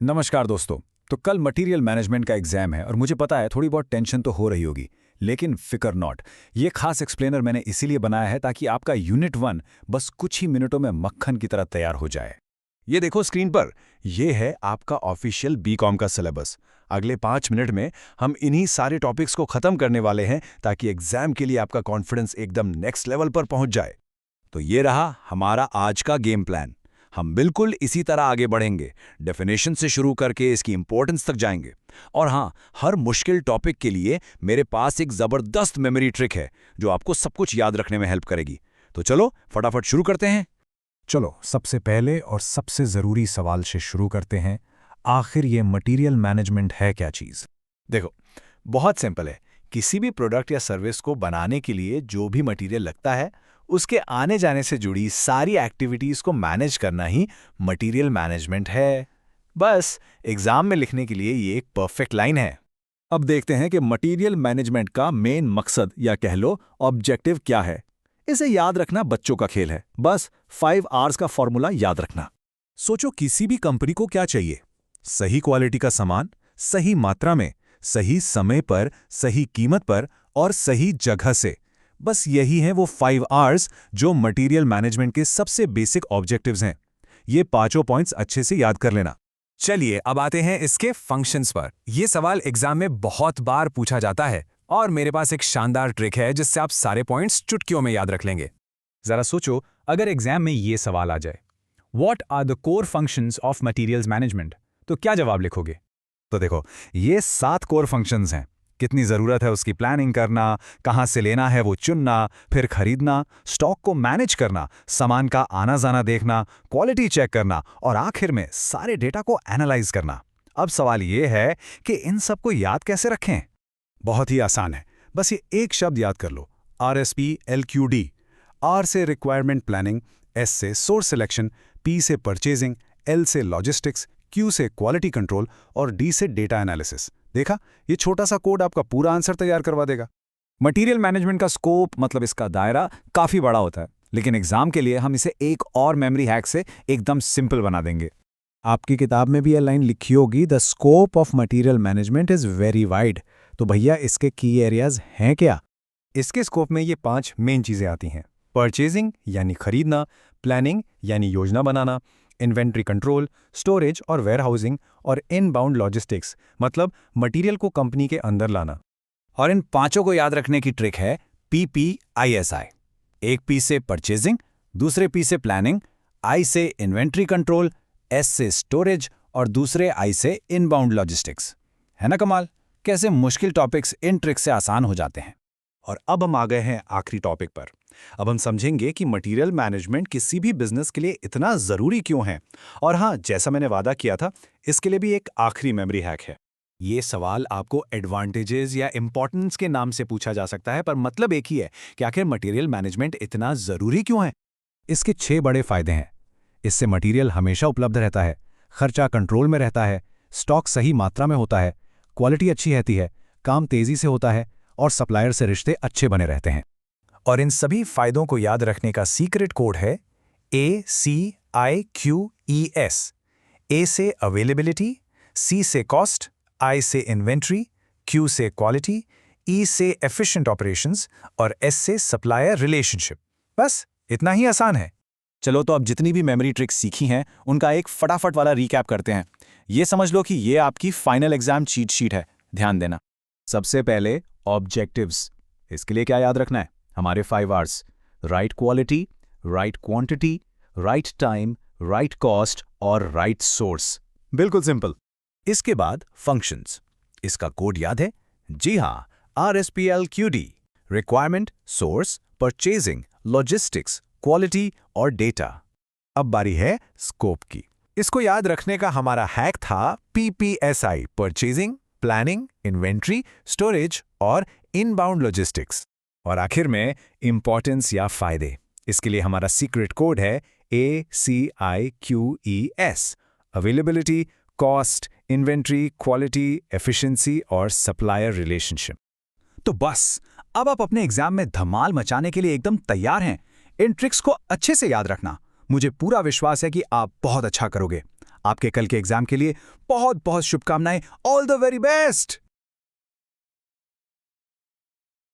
नमस्कार दोस्तों। तो कल मटेरियल मैनेजमेंट का एग्जाम है और मुझे पता है थोड़ी बहुत टेंशन तो हो रही होगी, लेकिन फिकर नॉट। ये खास एक्सप्लेनर मैंने इसीलिए बनाया है ताकि आपका यूनिट 1 बस कुछ ही मिनटों में मक्खन की तरह तैयार हो जाए। ये देखो स्क्रीन पर, ये है आपका ऑफिशियल बीकॉम का सिलेबस। अगले 5 मिनट में हम इन्हीं सारे टॉपिक्स को खत्म करने वाले हैं ताकि एग्जाम के लिए आपका कॉन्फिडेंस एकदम नेक्स्ट लेवल पर पहुंच जाए। तो ये रहा हमारा आज का गेम प्लान। हम बिल्कुल इसी तरह आगे बढ़ेंगे, डेफिनेशन से शुरू करके इसकी इंपॉर्टेंस तक जाएंगे। और हाँ, हर मुश्किल टॉपिक के लिए मेरे पास एक जबरदस्त मेमोरी ट्रिक है जो आपको सब कुछ याद रखने में हेल्प करेगी। तो चलो फटाफट शुरू करते हैं। चलो सबसे पहले और सबसे ज़रूरी सवाल से शुरू करते हैं। आखिर ये मटेरियल मैनेजमेंट है क्या चीज़? देखो, बहुत सिंपल है। किसी भी प्रोडक्ट या सर्विस को बनाने के लिए जो भी मटेरियल लगता है, उसके आने जाने से जुड़ी सारी एक्टिविटीज को मैनेज करना ही मटेरियल मैनेजमेंट है। बस एग्जाम में लिखने के लिए ये एक परफेक्ट लाइन है। अब देखते हैं कि मटेरियल मैनेजमेंट का मेन मकसद या कह लो ऑब्जेक्टिव क्या है। इसे याद रखना बच्चों का खेल है, बस 5 आवर्स का फॉर्मूला याद रखना। सोचो किसी भी कंपनी को क्या चाहिए? सही क्वालिटी का सामान, सही मात्रा में, सही समय पर, सही कीमत पर और सही जगह से। बस यही है वो 5 आवर्स जो मटेरियल मैनेजमेंट के सबसे बेसिक ऑब्जेक्टिव्स हैं। ये पांचों पॉइंट्स अच्छे से याद कर लेना। चलिए अब आते हैं इसके फंक्शंस पर। यह सवाल एग्जाम में बहुत बार पूछा जाता है और मेरे पास एक शानदार ट्रिक है जिससे आप सारे पॉइंट्स चुटकियों में याद रख लेंगे। जरा सोचो, अगर एग्जाम में ये सवाल आ जाए, what are the core functions of materials management, तो क्या जवाब लिखोगे? तो देखो, ये 7 कोर फंक्शंस हैं। कितनी ज़रूरत है उसकी प्लानिंग करना, कहाँ से लेना है वो चुनना, फिर खरीदना, स्टॉक को मैनेज करना, सामान का आना जाना देखना, क्वालिटी चेक करना और आखिर में सारे डेटा को एनालाइज करना। अब सवाल ये है कि इन सबको याद कैसे रखें? बहुत ही आसान है, बस ये एक शब्द याद कर लो, RSPLQD। R से रिक्वायरमेंट प्लानिंग, S से सोर्स सिलेक्शन, P से परचेजिंग, L से लॉजिस्टिक्स, Q से क्वालिटी कंट्रोल और D से डेटा एनालिसिस। देखा, ये छोटा सा कोड आपका पूरा आंसर तैयार करवा देगा। मटेरियल मैनेजमेंट का स्कोप मतलब इसका दायरा काफ़ी बड़ा होता है, लेकिन एग्जाम के लिए हम इसे एक और मेमोरी हैक से एकदम सिंपल बना देंगे। आपकी किताब में भी यह लाइन लिखी होगी, the scope of material management is very wide. तो भैया इसके की एरियाज हैं क्या? इसके स्कोप में ये 5 मेन चीजें आती हैं। परचेजिंग यानी खरीदना, प्लानिंग यानी योजना बनाना, इन्वेंट्री कंट्रोल, स्टोरेज और वेयरहाउसिंग और इनबाउंड लॉजिस्टिक्स मतलब मटेरियल को कंपनी के अंदर लाना। और इन पांचों को याद रखने की ट्रिक है PPISI। एक P से परचेजिंग, दूसरे P से प्लानिंग, I से इन्वेंट्री कंट्रोल, S से स्टोरेज और दूसरे I से इनबाउंड लॉजिस्टिक्स। है ना कमाल? कैसे मुश्किल टॉपिक्स इन ट्रिक से आसान हो जाते हैं। और अब हम आ गए हैं आखिरी टॉपिक पर। अब हम समझेंगे कि मटेरियल मैनेजमेंट किसी भी बिजनेस के लिए इतना ज़रूरी क्यों है। और हाँ, जैसा मैंने वादा किया था, इसके लिए भी एक आखिरी मेमोरी हैक है। ये सवाल आपको एडवांटेजेस या इंपॉर्टेंस के नाम से पूछा जा सकता है, पर मतलब एक ही है कि आखिर मटेरियल मैनेजमेंट इतना ज़रूरी क्यों है। इसके 6 बड़े फायदे हैं। इससे मटेरियल हमेशा उपलब्ध रहता है, खर्चा कंट्रोल में रहता है, स्टॉक सही मात्रा में होता है, क्वालिटी अच्छी रहती है, काम तेजी से होता है और सप्लायर से रिश्ते अच्छे बने रहते हैं। और इन सभी फायदों को याद रखने का सीक्रेट कोड है ACIQES। A से अवेलेबिलिटी, C से कॉस्ट, I से इन्वेंट्री, Q से क्वालिटी, E से एफिशिएंट ऑपरेशंस और S से सप्लायर रिलेशनशिप। बस इतना ही आसान है। चलो तो अब जितनी भी मेमोरी ट्रिक्स सीखी हैं उनका एक फटाफट वाला रिकैप करते हैं। ये समझ लो कि ये आपकी फाइनल एग्जाम चीट शीट है। ध्यान देना। सबसे पहले ऑब्जेक्टिव्स। इसके लिए क्या याद रखना है? हमारे 5 hours, right quality, right quantity, right time, right cost और राइट सोर्स। बिल्कुल सिंपल। इसके बाद फंक्शंस। इसका कोड याद है? जी हाँ, RSPLQD। Requirement, source, purchasing, logistics, quality और डेटा। अब बारी है स्कोप की। इसको याद रखने का हमारा हैक था PPSI, purchasing, planning, inventory, storage और इनबाउंड लॉजिस्टिक्स। और आखिर में इंपॉर्टेंस या फायदे। इसके लिए हमारा सीक्रेट कोड है ACIQES। Availability, cost, inventory, quality, efficiency और सप्लायर रिलेशनशिप। तो बस अब आप अपने एग्जाम में धमाल मचाने के लिए एकदम तैयार हैं। इन ट्रिक्स को अच्छे से याद रखना। मुझे पूरा विश्वास है कि आप बहुत अच्छा करोगे। आपके कल के एग्जाम के लिए बहुत बहुत शुभकामनाएं। All the very best.